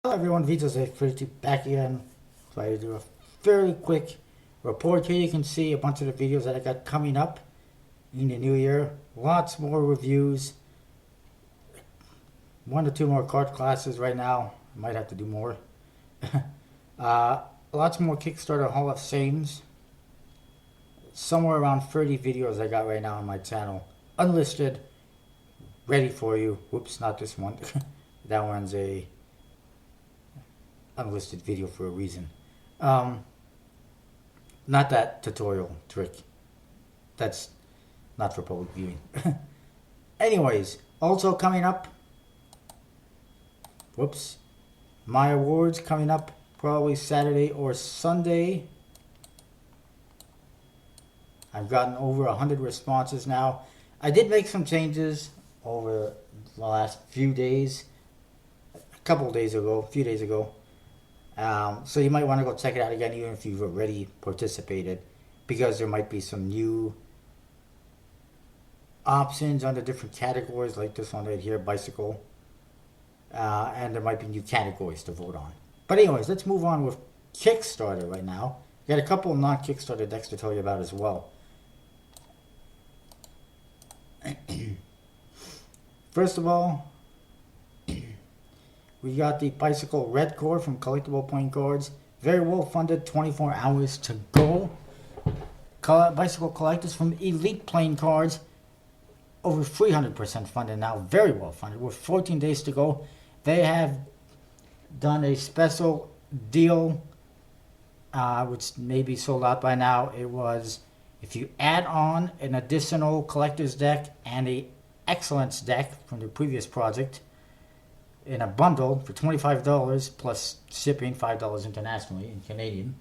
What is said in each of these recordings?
Hello everyone, Vito's pretty back again. Try to do a fairly quick report here. You can see a bunch of the videos that I got coming up in the new year. Lots more reviews. 1 or 2 more card classes right now. I might have to do more. Lots more Kickstarter Hall of Fames. Somewhere around 30 videos I got right now on my channel. Unlisted. Ready for you. Whoops, not this one. That one's a unlisted video for a reason. Not that tutorial trick. That's not for public viewing. Anyways, also coming up. Whoops. My awards coming up probably Saturday or Sunday. I've gotten over 100 responses now. I did make some changes over the last few days. A few days ago. So you might want to go check it out again, even if you've already participated, because there might be some new options under different categories, like this one right here, bicycle, and there might be new categories to vote on. But anyways, let's move on with Kickstarter right now. Got a couple of non-Kickstarter decks to tell you about as well. First of all, we got the Bicycle Red Core from Collectible Playing Cards. Very well funded, 24 hours to go. Bicycle Collectors from Elite Playing Cards. Over 300% funded now. Very well funded. With 14 days to go. They have done a special deal, which may be sold out by now. It was, if you add on an additional Collector's deck and a Excellence deck from the previous project, in a bundle for $25 plus shipping, $5 internationally in Canadian,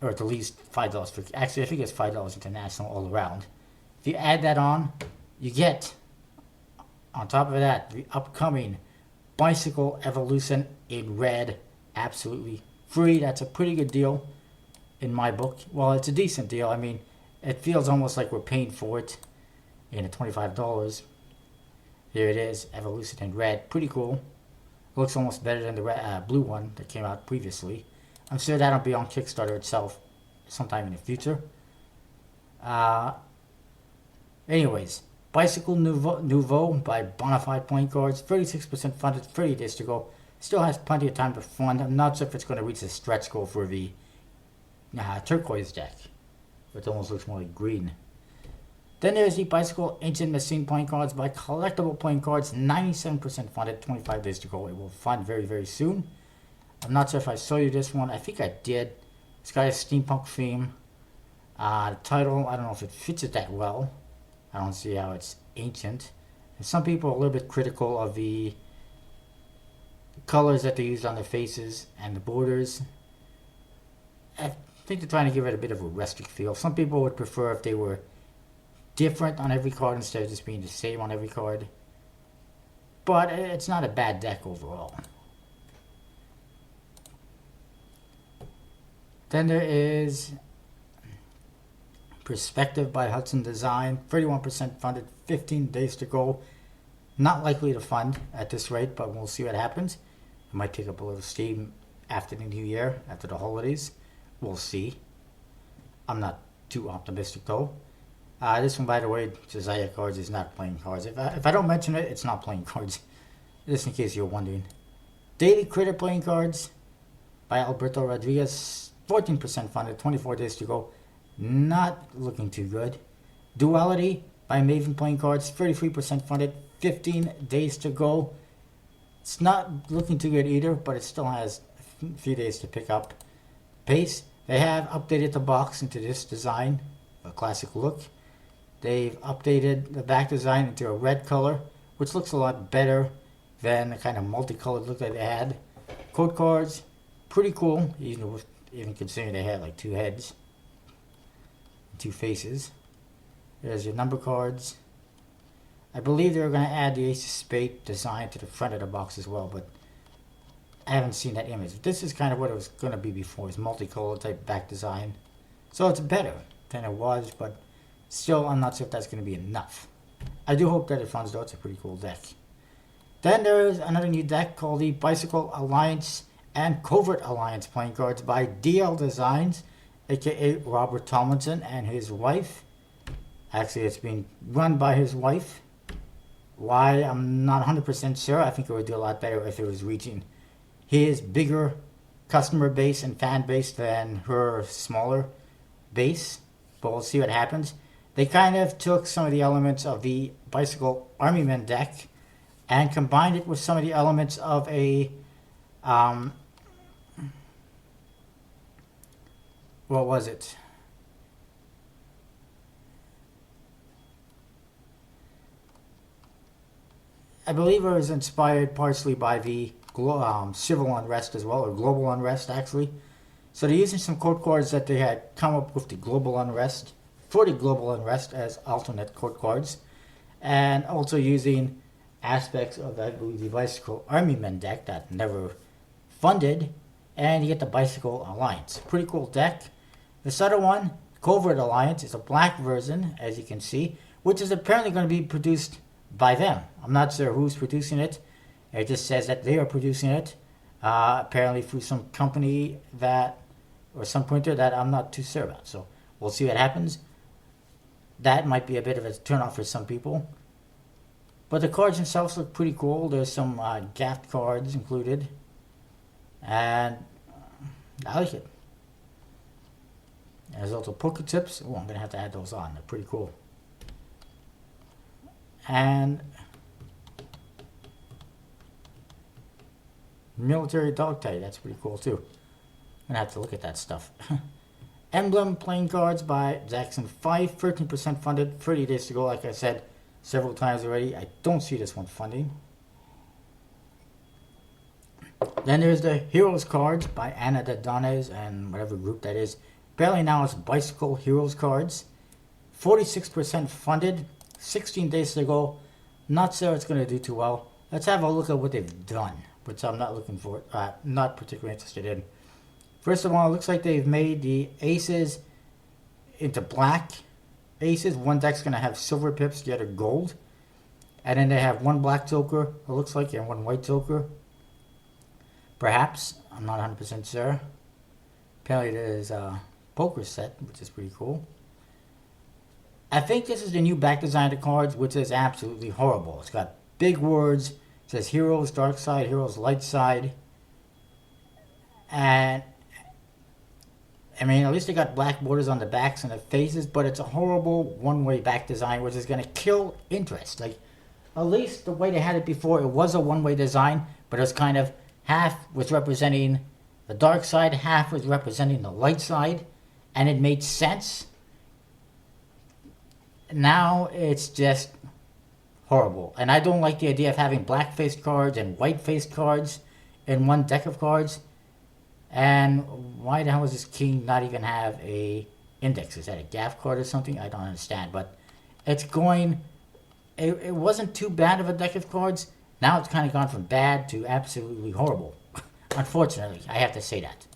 or at the least $5 for, actually I think it's $5 international all around. If you add that on, you get, on top of that, the upcoming Bicycle Evolution in red, absolutely free. That's a pretty good deal in my book. Well, it's a decent deal. I mean, it feels almost like we're paying for it in at $25. Here it is, Evolution in red. Pretty cool. Looks almost better than the blue one that came out previously. I'm sure that'll be on Kickstarter itself sometime in the future. Anyways, Bicycle Nouveau by Bonafide Playing Cards. 36% funded, 30 days to go. Still has plenty of time to fund. I'm not sure if it's going to reach the stretch goal for the turquoise deck. It almost looks more like green. Then there's the Bicycle Ancient Machine Playing Cards by Collectible Playing Cards. 97% funded, 25 days to go. It will fund very, very soon. I'm not sure if I showed you this one. I think I did. It's got a steampunk theme. The title, I don't know if it fits it that well. I don't see how it's ancient. And some people are a little bit critical of the colors that they used on the faces and the borders. I think they're trying to give it a bit of a rustic feel. Some people would prefer if they were different on every card instead of just being the same on every card. But it's not a bad deck overall. Then there is Perspective by Hudson Design. 31% funded, 15 days to go. Not likely to fund at this rate, but we'll see what happens. It might pick up a little steam after the new year, after the holidays. We'll see. I'm not too optimistic though. This one, by the way, Josiah Cards is not playing cards. If I don't mention it, it's not playing cards. Just in case you're wondering. Daily Critter Playing Cards by Alberto Rodriguez. 14% funded, 24 days to go. Not looking too good. Duality by Maven Playing Cards. 33% funded, 15 days to go. It's not looking too good either, but it still has a few days to pick up pace. They have updated the box into this design, a classic look. They've updated the back design into a red color, which looks a lot better than the kind of multicolored look that they had. Code cards, pretty cool, even considering they had like 2 heads, 2 faces. There's your number cards. I believe they were going to add the Ace of Spades design to the front of the box as well, but I haven't seen that image. This is kind of what it was going to be before. It's multicolored type back design. So it's better than it was, but still I'm not sure if that's going to be enough. I do hope that it funds though. It's a pretty cool deck. Then there is another new deck called the Bicycle Alliance and Covert Alliance playing cards by DL Designs, aka Robert Tomlinson and his wife. Actually, it's being run by his wife. Why, I'm not 100% sure. I think it would do a lot better if it was reaching his bigger customer base and fan base than her smaller base. But we'll see what happens. They kind of took some of the elements of the Bicycle Army Men deck and combined it with some of the elements of a what was it? I believe it was inspired partially by the civil unrest as well, or global unrest actually. So they're using some code cards that they had come up with the global unrest, for the global unrest as alternate code cards, and also using aspects of, I believe, the Bicycle Army Men deck that never funded, and you get the Bicycle Alliance. Pretty cool deck. This other one, Covert Alliance, is a black version, as you can see, which is apparently going to be produced by them. I'm not sure who's producing it. It just says that they are producing it, apparently through some company that, or some printer that I'm not too sure about. So we'll see what happens. That might be a bit of a turnoff for some people. But the cards themselves look pretty cool. There's some gaffed cards included. And I like it. There's also poker tips. Oh, I'm going to have to add those on. They're pretty cool. And military dog tag. That's pretty cool too. I'm going to have to look at that stuff. Emblem playing cards by Jackson 5. 13% funded. 30 days to go. Like I said several times already, I don't see this one funding. Then there's the Heroes cards by Ana de Dones and whatever group that is. Apparently now it's Bicycle Heroes cards. 46% funded. 16 days to go. Not sure it's going to do too well. Let's have a look at what they've done, which I'm not looking for, not particularly interested in. First of all, it looks like they've made the aces into black aces. One deck's going to have silver pips, the other gold. And then they have one black joker, it looks like, and one white joker. Perhaps. I'm not 100% sure. Apparently there's a poker set, which is pretty cool. I think this is the new back design of the cards, which is absolutely horrible. It's got big words. It says Heroes Dark Side, Heroes Light Side. And, I mean, at least they got black borders on the backs and the faces, but it's a horrible one-way back design, which is going to kill interest. Like, at least the way they had it before, it was a one-way design, but it was kind of half was representing the dark side, half was representing the light side, and it made sense. Now it's just horrible. And I don't like the idea of having black-faced cards and white-faced cards in one deck of cards. And why the hell does this king not even have a index? Is that a gaff card or something? I don't understand. But it's going... It wasn't too bad of a deck of cards. Now it's kind of gone from bad to absolutely horrible. Unfortunately, I have to say that.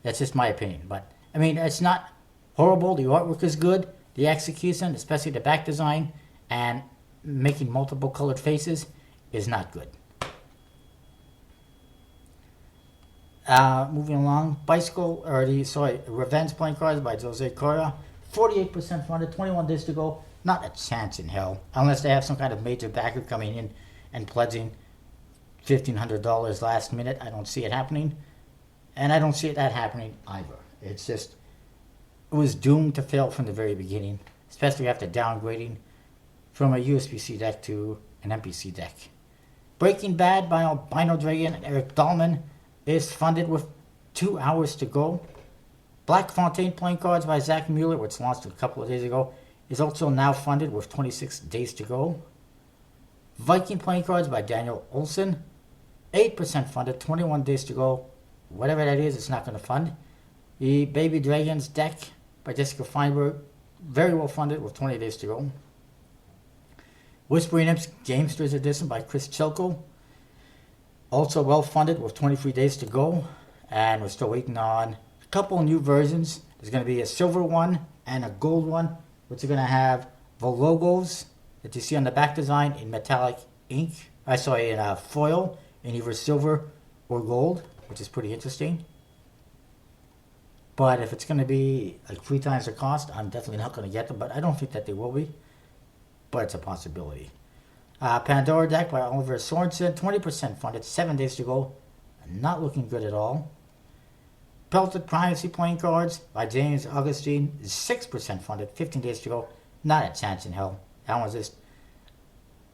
That's just my opinion. But, I mean, it's not horrible. The artwork is good. The execution, especially the back design, and making multiple colored faces is not good. Moving along, Revenge playing cards by Jose Correa. 48% funded, 21 days to go. Not a chance in hell, unless they have some kind of major backer coming in and pledging $1,500 last minute. I don't see it happening, and I don't see that happening either. It's just... It was doomed to fail from the very beginning, especially after downgrading from a USPC deck to an NPC deck. Breaking Bad by Albino Dragon and Eric Dahlman is funded with 2 hours to go. Black Fontaine playing cards by Zach Mueller, which launched a couple of days ago, is also now funded with 26 days to go. Viking playing cards by Daniel Olson, 8% funded, 21 days to go. Whatever that is, it's not going to fund. The Baby Dragons deck by Jessica Feinberg, very well funded with 20 days to go. Whispering Imps Gamesters Edition by Chris Chelko, also well funded with 23 days to go. And we're still waiting on a couple new versions. There's going to be a silver one and a gold one, which are going to have the logos that you see on the back design in metallic ink I saw it in foil in either silver or gold, which is pretty interesting. But if it's going to be like 3 times the cost, I'm definitely not going to get them. But I don't think that they will be. But it's a possibility. Pandora deck by Oliver Sorensen, 20% funded, 7 days to go. Not looking good at all. Pelted Privacy playing cards by James Augustine, 6% funded, 15 days to go. Not a chance in hell. That was just...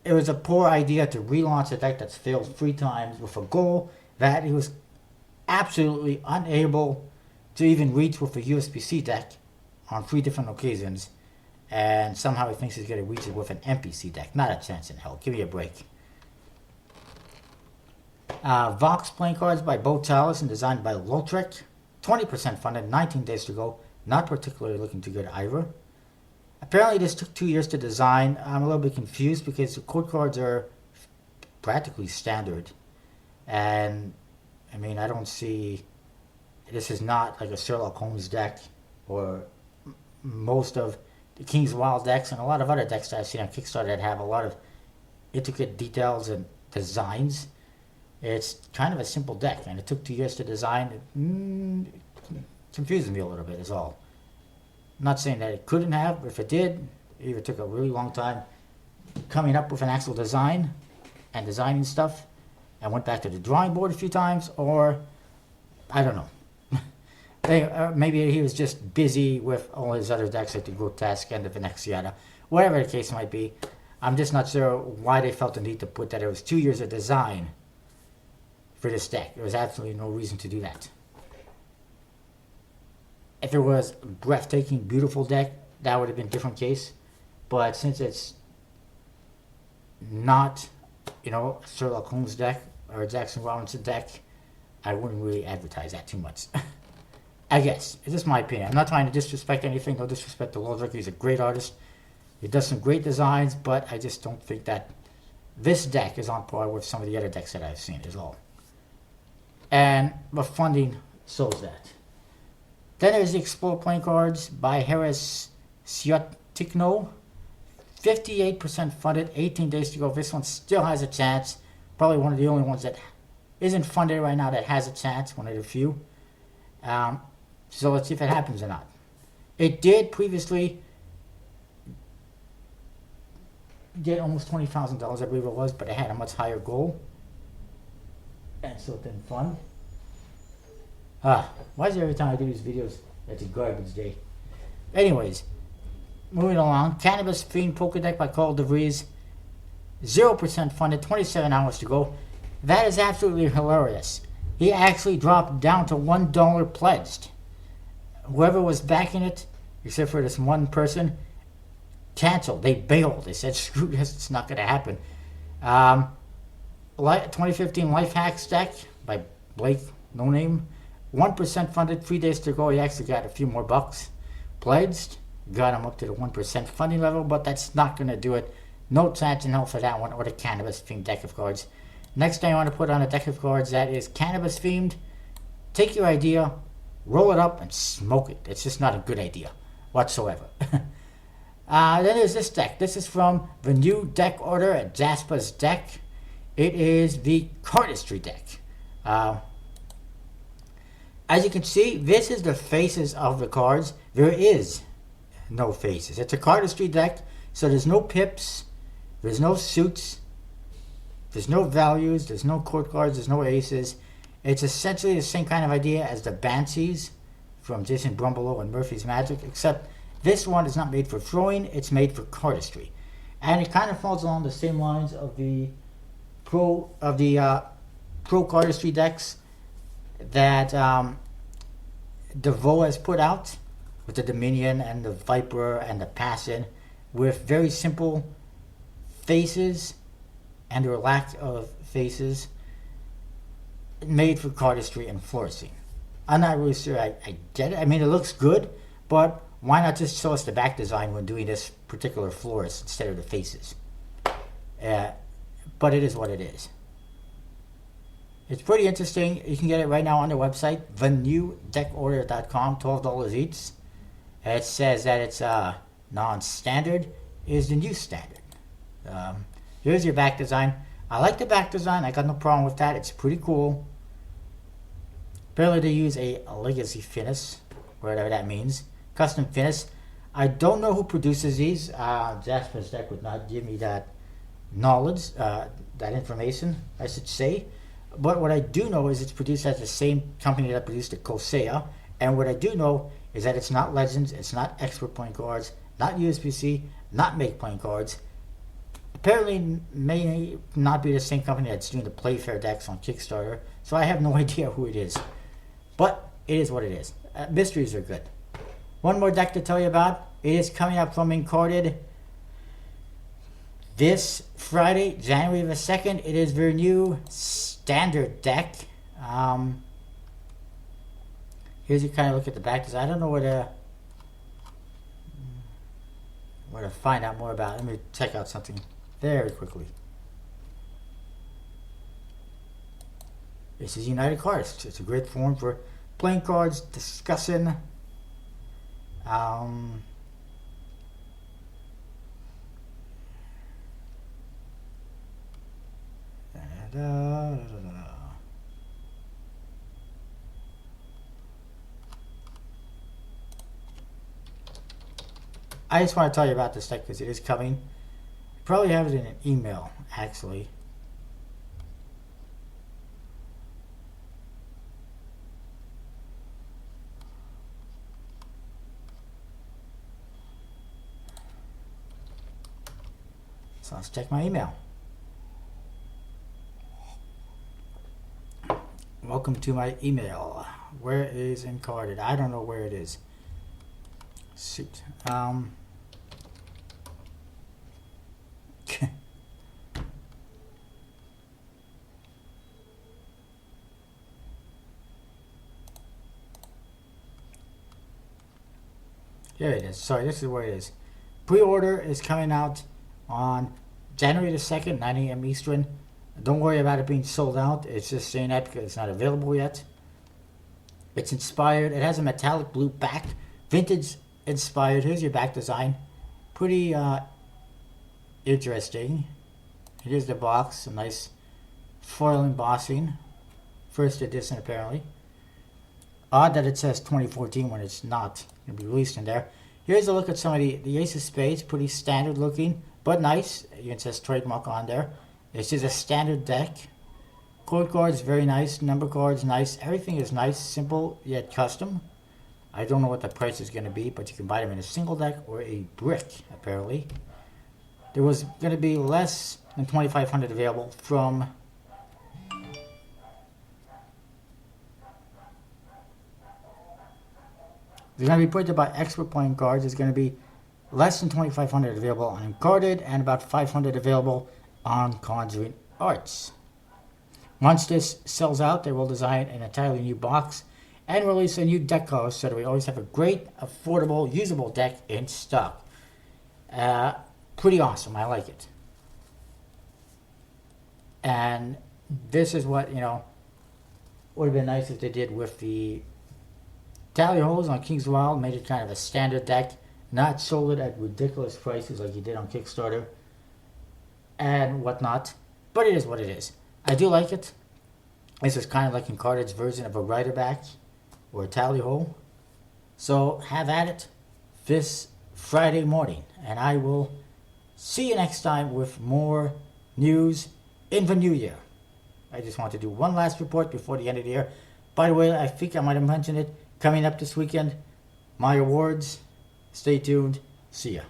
It was a poor idea to relaunch a deck that's failed 3 times with a goal that he was absolutely unable to even reach with a USPC deck on 3 different occasions. And somehow he thinks he's going to reach it with an NPC deck. Not a chance in hell. Give me a break. Vox playing cards by Bo Talis and designed by Lautrec. 20% funded, 19 days to go. Not particularly looking too good either. Apparently this took 2 years to design. I'm a little bit confused because the code cards are practically standard. And, I mean, I don't see... This is not like a Sherlock Holmes deck or most of the King's Wild decks and a lot of other decks that I've seen on Kickstarter that have a lot of intricate details and designs. It's kind of a simple deck, and it took 2 years to design. It confuses me a little bit is all. I'm not saying that it couldn't have, but if it did, it either took a really long time coming up with an actual design and designing stuff and went back to the drawing board a few times, or I don't know. Maybe he was just busy with all his other decks like the Grotesque and the Venexiana. Whatever the case might be, I'm just not sure why they felt the need to put that it was 2 years of design for this deck. There was absolutely no reason to do that. If it was a breathtaking, beautiful deck, that would have been a different case. But since it's not, a Sherlock Holmes deck or a Jackson Robinson deck, I wouldn't really advertise that too much. I guess. It's just my opinion. I'm not trying to disrespect anything. No disrespect to Lautrec. He's a great artist. He does some great designs, but I just don't think that this deck is on par with some of the other decks that I've seen is all. And the funding shows that. Then there's the Explore playing cards by Harris Siotikno. 58% funded, 18 days to go. This one still has a chance. Probably one of the only ones that isn't funded right now that has a chance. One of the few. So let's see if it happens or not. It did previously get almost $20,000, I believe it was, but it had a much higher goal. And so it didn't fund. Why is it every time I do these videos, it's a garbage day? Anyways, moving along. Cannabis Fiend Poker Deck by Carl DeVries. 0% funded, 27 hours to go. That is absolutely hilarious. He actually dropped down to $1 pledged. Whoever was backing it, except for this one person, canceled. They bailed. They said, screw this, it's not going to happen. 2015 Life Hacks deck by Blake, no name. 1% funded, 3 days to go. He actually got a few more bucks pledged. Got him up to the 1% funding level, but that's not going to do it. No chance in hell for that one or the Cannabis themed deck of cards. Next thing I want to put on a deck of cards that is Cannabis themed. Take your idea, roll it up, and smoke it. It's just not a good idea whatsoever. Then there's this deck. This is from the new deck order at Jasper's Deck. It is the Cardistry deck. As you can see, this is the faces of the cards. There is no faces. It's a Cardistry deck, so there's no pips, there's no suits, there's no values, there's no court cards, there's no aces. It's essentially the same kind of idea as the Banshees from Jason Brumbelow and Murphy's Magic, except this one is not made for throwing, it's made for Cardistry. And it kind of falls along the same lines of the Pro Cardistry decks that DeVoe has put out, with the Dominion and the Viper and the Passion, with very simple faces and their lack of faces, made for Cardistry and Flourishing. I'm not really sure I get it. I mean, it looks good, but why not just show us the back design when doing this particular florist instead of the faces? But it is what it is. It's pretty interesting. You can get it right now on their website, thenewdeckorder.com, $12 each. It says that it's non-standard is the new standard. Here's your back design. I like the back design. I got no problem with that. It's pretty cool. Apparently they use a legacy finish, whatever that means. Custom finish. I don't know who produces these. Jasper's Deck would not give me that knowledge, that information, I should say. But what I do know is it's produced at the same company that produced the Kosea. And what I do know is that it's not Legends, it's not Expert playing cards, not USPC, not Make playing cards. Apparently may not be the same company that's doing the Playfair decks on Kickstarter. So I have no idea who it is. But it is what it is. Mysteries are good. One more deck to tell you about. It is coming up from Encarded this Friday, January the 2nd. It is their new standard deck. Here's you kind of look at the back. I don't know where to find out more about it. Let me check out something very quickly. This is United Cards. It's a great forum for playing cards, discussing. I just want to tell you about this deck because it is coming. You probably have it in an email, actually. So let's check my email. Welcome to my email. Where is Encarded? I don't know where it is. Shoot. Here it is. Sorry, this is where it is. Pre-order is coming out on January the 2nd, 9 a.m. Eastern. Don't worry about it being sold out. It's just saying that because it's not available yet. It's inspired. It has a metallic blue back. Vintage inspired. Here's your back design. Pretty interesting. Here's the box. Some nice foil embossing. First edition, apparently. Odd that it says 2014 when it's not going to be released in there. Here's a look at some of the Ace of Spades. Pretty standard looking, but nice. Even says trademark on there. This is a standard deck. Chord cards, very nice. Number cards, nice. Everything is nice, simple, yet custom. I don't know what the price is going to be, but you can buy them in a single deck or a brick, apparently. There was going to be less than 2,500 available from... They're going to be printed by Expert playing cards. There's going to be less than 2,500 available on Encarded and about 500 available on Conjuring Arts. Once this sells out, they will design an entirely new box and release a new deck color so that we always have a great, affordable, usable deck in stock. Pretty awesome. I like it. And this is what, would have been nice if they did with the Tally Holes on King's Wild. Made it kind of a standard deck, not sold it at ridiculous prices like you did on Kickstarter and whatnot. But it is what it is. I do like it. This is kind of like Encarded's version of a rider back or a tally hole. So have at it this Friday morning. And I will see you next time with more news in the new year. I just want to do one last report before the end of the year. By the way, I think I might have mentioned it. Coming up this weekend, my awards. Stay tuned. See ya.